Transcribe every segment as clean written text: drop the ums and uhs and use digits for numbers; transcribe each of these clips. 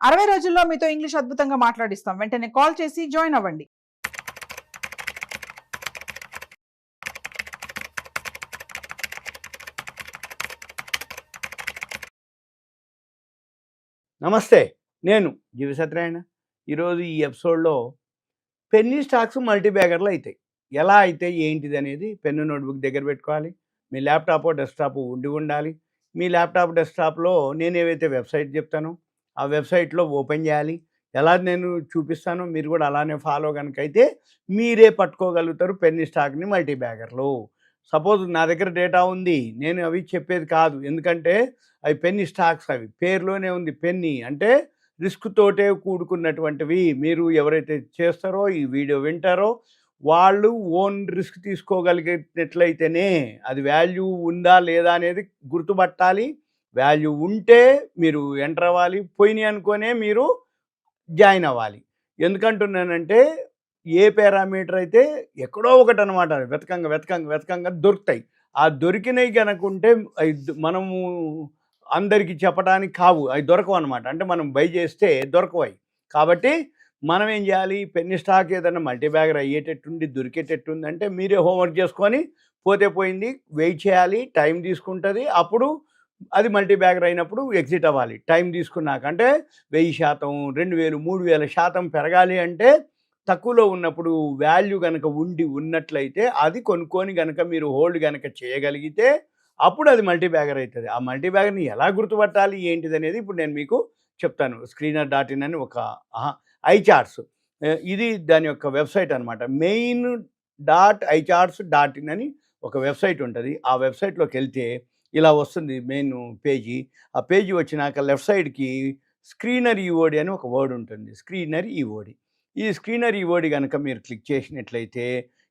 60 రోజుల్లో మీతో ఇంగ్లీష్ అద్భుతంగా మాట్లాడిస్తాం. వెంటనే కాల్ చేసి జాయిన్ అవ్వండి. నమస్తే, నేను జీవి సత్యనారాయణ. ఈరోజు ఈ ఎపిసోడ్లో పెన్నీ స్టాక్స్ మల్టీ బ్యాగర్లు అవుతాయి. ఎలా అయితే ఏంటిది అనేది పెన్ను నోట్బుక్ దగ్గర పెట్టుకోవాలి. మీ ల్యాప్టాప్ డెస్క్టాప్ ఉండాలి. మీ ల్యాప్టాప్ డెస్క్టాప్లో నేను ఏవైతే వెబ్సైట్ చెప్తానో ఆ వెబ్సైట్లో ఓపెన్ చేయాలి. ఎలా నేను చూపిస్తానో మీరు కూడా అలానే ఫాలో కనుక అయితే మీరే పట్టుకోగలుగుతారు పెన్నీ స్టాక్ని మల్టీ బ్యాగర్లు. సపోజ్ నా దగ్గర డేటా ఉంది, నేను అవి చెప్పేది కాదు. ఎందుకంటే అవి పెన్నీ స్టాక్స్, అవి పేరులోనే ఉంది. పెన్నీ అంటే రిస్క్ తోటే కూడుకున్నటువంటివి. మీరు ఎవరైతే చేస్తారో ఈ వీడియో వింటారో వాళ్ళు ఓన్ రిస్క్ తీసుకోగలిగేటట్లయితేనే అది వాల్యూ ఉందా లేదా అనేది గుర్తుపట్టాలి. వాల్యూ ఉంటే మీరు ఎంటర్ అవ్వాలి, పోయినాయి అనుకోనే మీరు జాయిన్ అవ్వాలి. ఎందుకంటున్నానంటే ఏ పారామీటర్ అయితే ఎక్కడో ఒకటి అనమాట, వెతకంగా దొరుకుతాయి. ఆ దొరికినవి కనుకుంటే మనము అందరికీ చెప్పడానికి కావు, అవి దొరకవు అనమాట. అంటే మనం బై చేస్తే దొరకవు. కాబట్టి మనం ఏం చేయాలి, పెన్నీ స్టాక్ ఏదైనా మల్టీ బ్యాగర్ అయ్యేటట్టుండి దొరికేటట్టుంది అంటే మీరే హోంవర్క్ చేసుకొని పోతే పోయింది, వెయిట్ చేయాలి, టైం తీసుకుంటుంది. అప్పుడు అది మల్టీ బ్యాగర్ అయినప్పుడు ఎగ్జిట్ అవ్వాలి. టైం తీసుకున్నాక అంటే 1000%, 2000, 3000% పెరగాలి అంటే తక్కువలో ఉన్నప్పుడు వాల్యూ కనుక ఉన్నట్లయితే అది కొనుక్కొని కనుక మీరు హోల్డ్ కనుక చేయగలిగితే అప్పుడు అది మల్టీ బ్యాగర్ అవుతుంది. ఆ మల్టీ బ్యాగర్ని ఎలా గుర్తుపట్టాలి ఏంటిది అనేది ఇప్పుడు నేను మీకు చెప్తాను. screener.in అని ఒక iCharts, ఇది దాని యొక్క వెబ్సైట్ అనమాట. main.icharts.in అని ఒక వెబ్సైట్ ఉంటుంది. ఆ వెబ్సైట్లోకి వెళ్తే ఇలా వస్తుంది మెయిన్ పేజీ. ఆ పేజీ వచ్చినాక లెఫ్ట్ సైడ్కి స్క్రీనర్ ఈఓడి అని ఒక వర్డ్ ఉంటుంది. Screener EOD. ఈ స్క్రీనర్ ఈఓడి కనుక మీరు క్లిక్ చేసినట్లయితే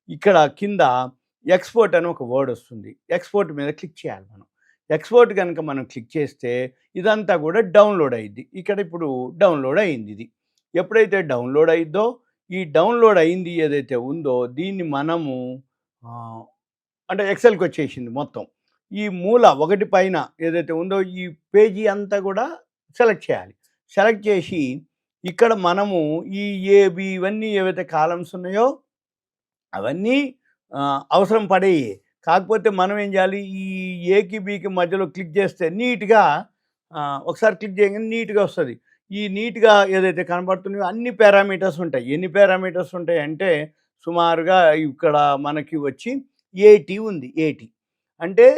ఇక్కడ కింద ఎక్స్పోర్ట్ అని ఒక వర్డ్ వస్తుంది. ఎక్స్పోర్ట్ మీద క్లిక్ చేయాలి మనం. ఎక్స్పోర్ట్ కనుక మనం క్లిక్ చేస్తే ఇదంతా కూడా డౌన్లోడ్ అయ్యిద్ది. ఇక్కడ ఇప్పుడు డౌన్లోడ్ అయింది. ఇది ఎప్పుడైతే డౌన్లోడ్ అయిద్దో ఈ డౌన్లోడ్ అయింది ఏదైతే ఉందో దీన్ని మనము అంటే ఎక్సెల్కి వచ్చేసింది మొత్తం. ఈ మూల ఒకటి పైన ఏదైతే ఉందో ఈ పేజీ అంతా కూడా సెలెక్ట్ చేయాలి. సెలెక్ట్ చేసి ఇక్కడ మనము ఈ ఏబి ఇవన్నీ ఏవైతే కాలమ్స్ ఉన్నాయో అవన్నీ అవసరం పడేవి. కాకపోతే మనం ఏం చేయాలి, ఈ ఏకి బీకి మధ్యలో క్లిక్ చేస్తే నీట్గా ఒకసారి క్లిక్ చేయగానే నీట్గా వస్తుంది. ఈ నీట్గా ఏదైతే కనబడుతున్నాయో అన్ని పారామీటర్స్ ఉంటాయి. ఎన్ని పారామీటర్స్ ఉంటాయి అంటే సుమారుగా ఇక్కడ మనకి వచ్చి 80 ఉంది. 80 అంటే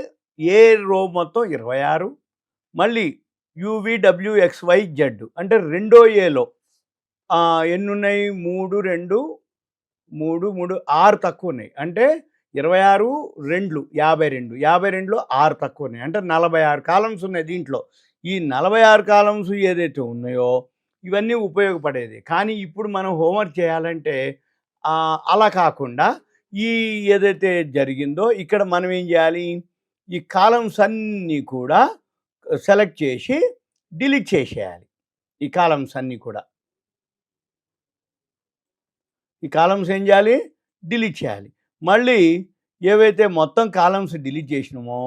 ఏ రో మొత్తం 26, మళ్ళీ UVWXYZ అంటే రెండో ఏలో ఎన్ని ఉన్నాయి, 3, 2, 3, 3, 6 తక్కువ ఉన్నాయి. అంటే 26, 2, 52, 52లో 6 తక్కువ ఉన్నాయి. అంటే 46 కాలమ్స్ ఉన్నాయి దీంట్లో. ఈ 46 కాలమ్స్ ఏదైతే ఉన్నాయో ఇవన్నీ ఉపయోగపడేది. కానీ ఇప్పుడు మనం హోంవర్క్ చేయాలంటే అలా కాకుండా ఈ ఏదైతే జరిగిందో ఇక్కడ మనం ఏం చేయాలి, ఈ కాలమ్స్ అన్నీ కూడా సెలెక్ట్ చేసి డిలీట్ చేసేయాలి. ఈ కాలమ్స్ అన్నీ కూడా ఈ కాలమ్స్ ఏం చేయాలి, డిలీట్ చేయాలి. మళ్ళీ ఏవైతే మొత్తం కాలమ్స్ డిలీట్ చేసినామో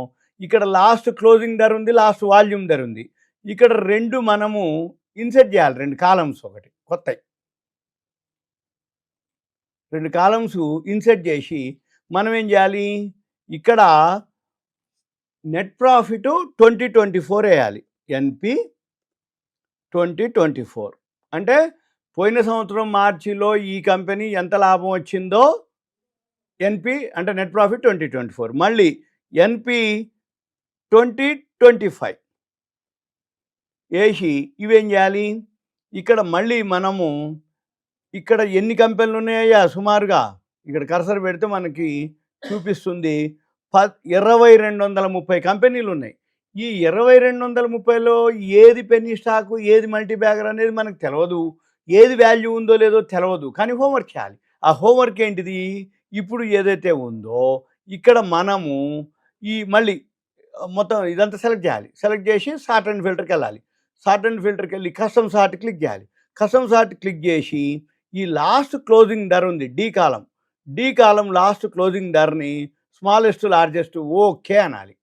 ఇక్కడ లాస్ట్ క్లోజింగ్ ధర ఉంది, లాస్ట్ వాల్యూమ్ ధర ఉంది. ఇక్కడ 2 మనము ఇన్సర్ట్ చేయాలి. 2 కాలమ్స్ ఒకటి కొత్తవి 2 కాలమ్స్ ఇన్సర్ట్ చేసి మనం ఏం చేయాలి, ఇక్కడ నెట్ ప్రాఫిట్ 2024 వేయాలి. ఎన్పి 2024 అంటే పోయిన సంవత్సరం మార్చిలో ఈ కంపెనీ ఎంత లాభం వచ్చిందో ఎన్పి అంటే నెట్ ప్రాఫిట్ 2024. మళ్ళీ ఎన్పి 2025 వేసి ఇవేం చేయాలి, ఇక్కడ మళ్ళీ మనము ఇక్కడ ఎన్ని కంపెనీలు ఉన్నాయా సుమారుగా ఇక్కడ కర్సర్ పెడితే మనకి చూపిస్తుంది 2230 కంపెనీలు ఉన్నాయి. ఈ 2230లో ఏది పెన్నీ స్టాకు ఏది మల్టీ బ్యాగర్ అనేది మనకు తెలియదు, ఏది వాల్యూ ఉందో లేదో తెలియదు. కానీ హోంవర్క్ చేయాలి. ఆ హోంవర్క్ ఏంటిది, ఇప్పుడు ఏదైతే ఉందో ఇక్కడ మనము ఈ మళ్ళీ మొత్తం ఇదంతా సెలెక్ట్ చేయాలి. సెలెక్ట్ చేసి సార్ట్ అండ్ ఫిల్టర్కి వెళ్ళాలి. సార్ట్ అండ్ ఫిల్టర్కి వెళ్ళి కస్టమ్ సార్ట్ క్లిక్ చేయాలి. కస్టమ్ సార్ట్ క్లిక్ చేసి ఈ లాస్ట్ క్లోజింగ్ ధర ఉంది డి కాలం లాస్ట్ క్లోజింగ్ ధరని స్మాలెస్ట్ లార్జెస్ట్ ఓకే అనాలి.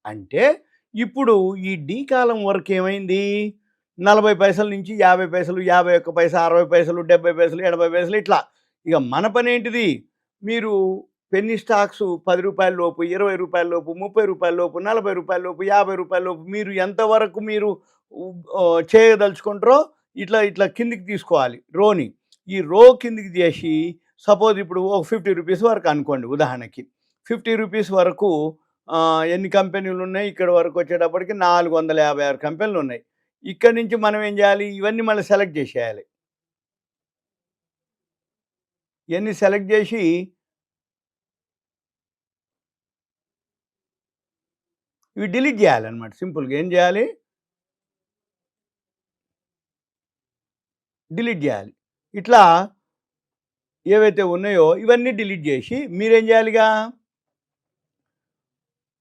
అంటే ఇప్పుడు ఈ డి కాలం వరకు ఏమైంది, 40 పైసల నుంచి 50 పైసలు, 51 పైసా, 60 పైసలు, 70 పైసలు, 80 పైసలు ఇట్లా. ఇక మన పని ఏంటిది, మీరు పెన్నీ స్టాక్స్ రూ. 10 లోపు, రూ. 20 లోపు, రూ. 30 లోపు, రూ. 40 లోపు, రూ. 50 లోపు మీరు ఎంతవరకు మీరు చేయదలుచుకుంటారో ఇట్లా ఇట్లా కిందికి తీసుకోవాలి రోని. ఈ రో కిందికి చేసి సపోజ్ ఇప్పుడు ఒక రూ. 50 వరకు అనుకోండి ఉదాహరణకి. రూ. 50 వరకు ఎన్ని కంపెనీలు ఉన్నాయి, ఇక్కడ వరకు వచ్చేటప్పటికి 456 కంపెనీలు ఉన్నాయి. ఇక్కడి నుంచి మనం ఏం చేయాలి, ఇవన్నీ మళ్ళీ సెలెక్ట్ చేసేయాలి. ఇవన్నీ సెలెక్ట్ చేసి ఇవి డిలీట్ చేయాలన్నమాట. సింపుల్గా ఏం చేయాలి, డిలీట్ చేయాలి. ఇట్లా ఏవైతే ఉన్నాయో ఇవన్నీ డిలీట్ చేసి మీరేం చేయాలిగా,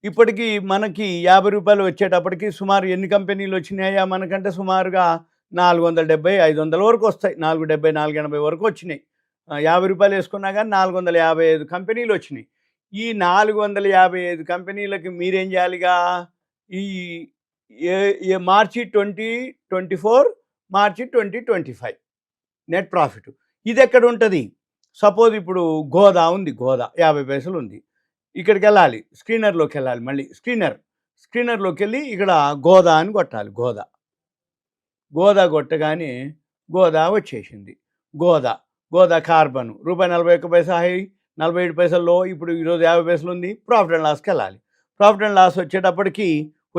ఇప్పటికీ మనకి రూ. 50 వచ్చేటప్పటికి సుమారు ఎన్ని కంపెనీలు వచ్చినాయా మనకంటే, సుమారుగా 470, 500 వరకు వస్తాయి. 470, 480 వరకు వచ్చినాయి. రూ. 50 వేసుకున్నా కానీ 455 కంపెనీలు వచ్చినాయి. ఈ 455 కంపెనీలకి మీరేం చేయాలిగా, ఈ మార్చి 2024, మార్చి 2025 నెట్ ప్రాఫిట్ ఇది ఎక్కడ ఉంటుంది. సపోజ్ ఇప్పుడు గోదా ఉంది, గోదా 50 పైసలు ఉంది. ఇక్కడికి వెళ్ళాలి, స్క్రీనర్లోకి వెళ్ళాలి. మళ్ళీ స్క్రీనర్లోకి వెళ్ళి ఇక్కడ గోదా అని కొట్టాలి. గోదా కొట్టగానే గోదా వచ్చేసింది. గోదా కార్బన్ ₹41 హై, 47 పైసల్లో. ఇప్పుడు ఈరోజు 50 పైసలు ఉంది. ప్రాఫిట్ అండ్ లాస్కి వెళ్ళాలి. ప్రాఫిట్ అండ్ లాస్ వచ్చేటప్పటికి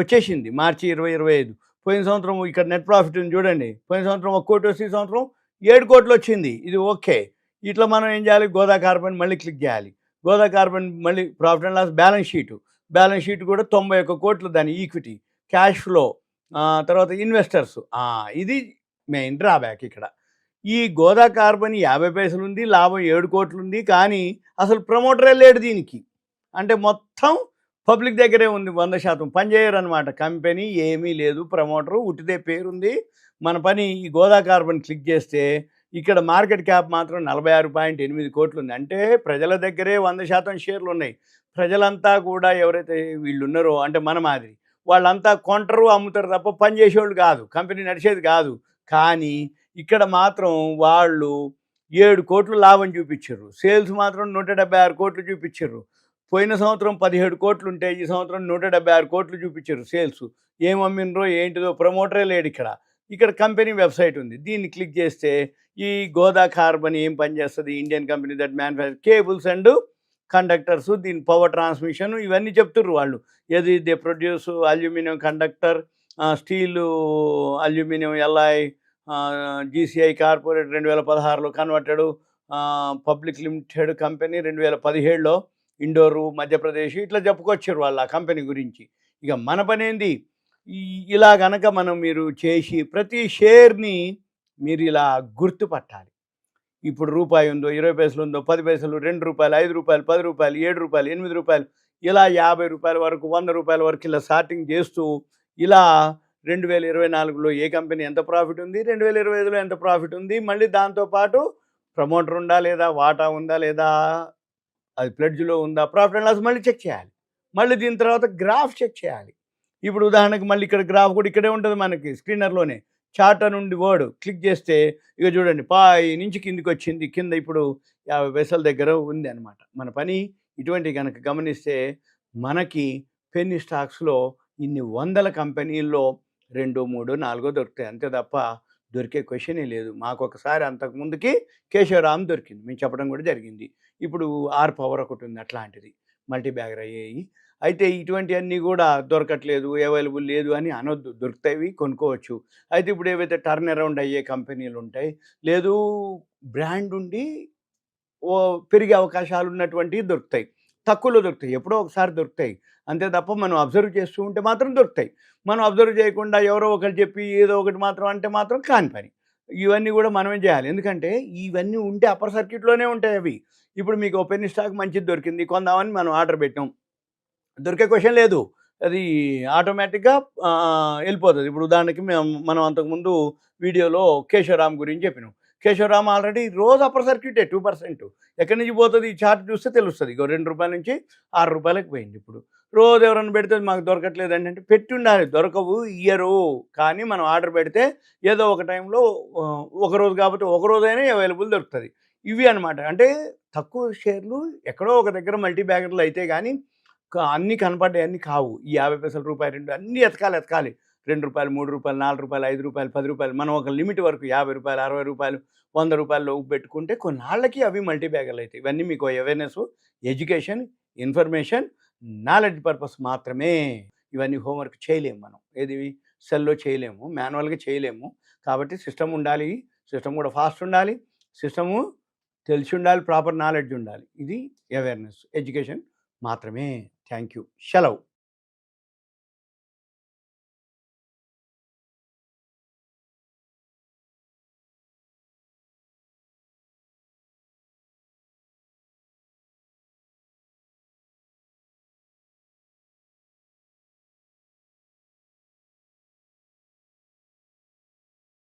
వచ్చేసింది మార్చి 2025. పోయిన సంవత్సరం ఇక్కడ నెట్ ప్రాఫిట్ ఉంది చూడండి. పోయిన సంవత్సరం 1 కోటి వస్తే ఈ సంవత్సరం 7 కోట్లు వచ్చింది. ఇది ఓకే. ఇట్లా మనం ఏం చేయాలి, గోదా కార్బన్ మళ్ళీ క్లిక్ చేయాలి. గోదా కార్బన్ మళ్ళీ profit and loss balance sheet కూడా 91 కోట్లు దాని ఈక్విటీ, క్యాష్ ఫ్లో, తర్వాత ఇన్వెస్టర్స్. ఇది మెయిన్ డ్రాబ్యాక్ ఇక్కడ. ఈ గోదా కార్బన్ 50 పైసలు ఉంది, లాభం 7 కోట్లు ఉంది. కానీ అసలు ప్రమోటరే లేడు దీనికి. అంటే మొత్తం పబ్లిక్ దగ్గరే ఉంది. 100% పనిచేయరు అనమాట. కంపెనీ ఏమీ లేదు, ప్రమోటరు ఉట్టిదే పేరుంది. మన పని ఈ గోదా కార్బన్ క్లిక్ చేస్తే ఇక్కడ మార్కెట్ క్యాప్ మాత్రం 46.8 కోట్లు ఉంది. అంటే ప్రజల దగ్గరే 100% షేర్లు ఉన్నాయి. ప్రజలంతా కూడా ఎవరైతే వీళ్ళు ఉన్నారో, అంటే మన మాదిరి వాళ్ళంతా కొంటరు, అమ్ముతారు తప్ప పని చేసేవాళ్ళు కాదు, కంపెనీ నడిచేది కాదు. కానీ ఇక్కడ మాత్రం వాళ్ళు 7 కోట్లు లాభం చూపించారు. సేల్స్ మాత్రం 176 కోట్లు చూపించారు. పోయిన సంవత్సరం 17 కోట్లు ఉంటే ఈ సంవత్సరం 176 కోట్లు చూపించారు సేల్స్. ఏం అమ్మినరో ఏంటిదో ప్రమోటరే లేడు ఇక్కడ. ఇక్కడ కంపెనీ వెబ్సైట్ ఉంది. దీన్ని క్లిక్ చేస్తే ఈ గోదా కార్బన్ ఏం పనిచేస్తుంది, Indian company that manufacture cables and conductors, దీని పవర్ ట్రాన్స్మిషన్ ఇవన్నీ చెప్తుర్రు వాళ్ళు. ఏది they produce aluminium conductor, steel, aluminium L I, GCI corporate 2016లో కన్వర్టెడ్, పబ్లిక్ లిమిటెడ్ కంపెనీ 2017లో, ఇండోరు మధ్యప్రదేశ్, ఇట్లా చెప్పుకొచ్చారు వాళ్ళు ఆ కంపెనీ గురించి. ఇక మన పని ఏంది, ఇలా గనక మీరు చేసి ప్రతి షేర్ని మీరు ఇలా గుర్తుపట్టాలి. ఇప్పుడు రూపాయి ఉందో, 20 పైసలు ఉందో, 10 పైసలు, ₹2, ₹5, ₹10, ₹7, ₹8, ఇలా ₹50 వరకు, ₹100 వరకు ఇలా సార్టింగ్ చేస్తూ ఇలా 2024లో ఏ కంపెనీ ఎంత ప్రాఫిట్ ఉంది, 2025లో ఎంత ప్రాఫిట్ ఉంది, మళ్ళీ దాంతోపాటు ప్రమోటర్ ఉందా లేదా, వాటా ఉందా లేదా, అది ప్లెడ్జ్లో ఉందా, ప్రాఫిట్ అండ్ లాస్ మళ్ళీ చెక్ చేయాలి. మళ్ళీ దీని తర్వాత గ్రాఫ్ చెక్ చేయాలి. ఇప్పుడు ఉదాహరణకు మళ్ళీ ఇక్కడ గ్రాఫ్ కూడా ఇక్కడే ఉంటుంది మనకి స్క్రీనర్లోనే. చార్టర్ నుండి వర్డ్ క్లిక్ చేస్తే ఇక చూడండి పై నుంచి కిందికి వచ్చింది. కింద ఇప్పుడు 50 పైసల దగ్గర ఉంది అనమాట. మన పని ఇటువంటి కనుక గమనిస్తే మనకి పెన్నీ స్టాక్స్లో ఇన్ని వందల కంపెనీల్లో 2, 3, 4 దొరుకుతాయి. అంతే తప్ప దొరికే క్వశ్చనే లేదు. మాకు ఒకసారి అంతకుముందుకి కేశవరామ్ దొరికింది, మేము చెప్పడం కూడా జరిగింది. ఇప్పుడు ఆర్ పవర్ ఒకటి ఉంది, అట్లాంటిది మల్టీ బ్యాగర్ అయ్యాయి. అయితే ఇటువంటివన్నీ కూడా దొరకట్లేదు, అవైలబుల్ లేదు అని అనొద్దు. దొరుకుతాయి, కొనుక్కోవచ్చు. అయితే ఇప్పుడు ఏవైతే టర్న్ అరౌండ్ అయ్యే కంపెనీలు ఉంటాయి, లేదు బ్రాండ్ ఉండి పెరిగే అవకాశాలు ఉన్నటువంటివి దొరుకుతాయి. తక్కువలో దొరుకుతాయి, ఎప్పుడో ఒకసారి దొరుకుతాయి. అంతే తప్ప మనం అబ్జర్వ్ చేస్తూ ఉంటే మాత్రం దొరుకుతాయి. మనం అబ్జర్వ్ చేయకుండా ఎవరో ఒకరు చెప్పి ఏదో ఒకటి మాత్రం అంటే మాత్రం కాని పని. ఇవన్నీ కూడా మనమే చేయాలి. ఎందుకంటే ఇవన్నీ ఉంటే అప్పర్ సర్క్యూట్లోనే ఉంటాయి అవి. ఇప్పుడు మీకు పెన్నీ స్టాక్ మంచిది దొరికింది, కొందామని మనం ఆర్డర్ పెట్టాం, దొరికే క్వశ్చన్ లేదు, అది ఆటోమేటిక్గా వెళ్ళిపోతుంది. ఇప్పుడు ఉదాహరణకి మనం అంతకుముందు వీడియోలో కేశవరామ్ గురించి చెప్పినాం. కేశవరామ్ ఆల్రెడీ రోజు అప్పర్ సర్క్యూటే 2%. ఎక్కడి నుంచి పోతుంది ఈ చార్ట్ చూస్తే తెలుస్తుంది. ఇక ₹2 నుంచి ₹6 పోయింది. ఇప్పుడు రోజు ఎవరైనా పెడితే మాకు దొరకట్లేదండి అంటే పెట్టి ఉండాలి, దొరకవు ఇయ్యరు. కానీ మనం ఆర్డర్ పెడితే ఏదో ఒక టైంలో ఒకరోజు కాబట్టి ఒకరోజైనా అవైలబుల్ దొరుకుతుంది. ఇవి అనమాట. అంటే తక్కువ షేర్లు ఎక్కడో ఒక దగ్గర మల్టీ బ్యాగర్లు అయితే కానీ అన్నీ కనపడ్డాయి, అన్నీ కావు. ఈ 50 పైసలు, రూపాయి, 2 అన్నీ ఎతకాలి. రూ. 2, రూ. 3, రూ. 4, రూ. 5, రూ. 10 మనం ఒక లిమిట్ వరకు రూ. 50, రూ. 60, రూ. 100 పెట్టుకుంటే కొన్నాళ్ళకి అవి మల్టీ బ్యాగర్లు అవుతాయి. ఇవన్నీ మీకు awareness, education, information, knowledge purpose మాత్రమే. ఇవన్నీ హోంవర్క్ చేయలేము మనం. ఏది సెల్లో చేయలేము, మాన్యువల్గా చేయలేము. కాబట్టి సిస్టమ్ ఉండాలి, సిస్టమ్ కూడా ఫాస్ట్ ఉండాలి, సిస్టము తెలిసి ఉండాలి, ప్రాపర్ నాలెడ్జ్ ఉండాలి. ఇది అవేర్నెస్, ఎడ్యుకేషన్ మాత్రమే. Thank you. సెలవు.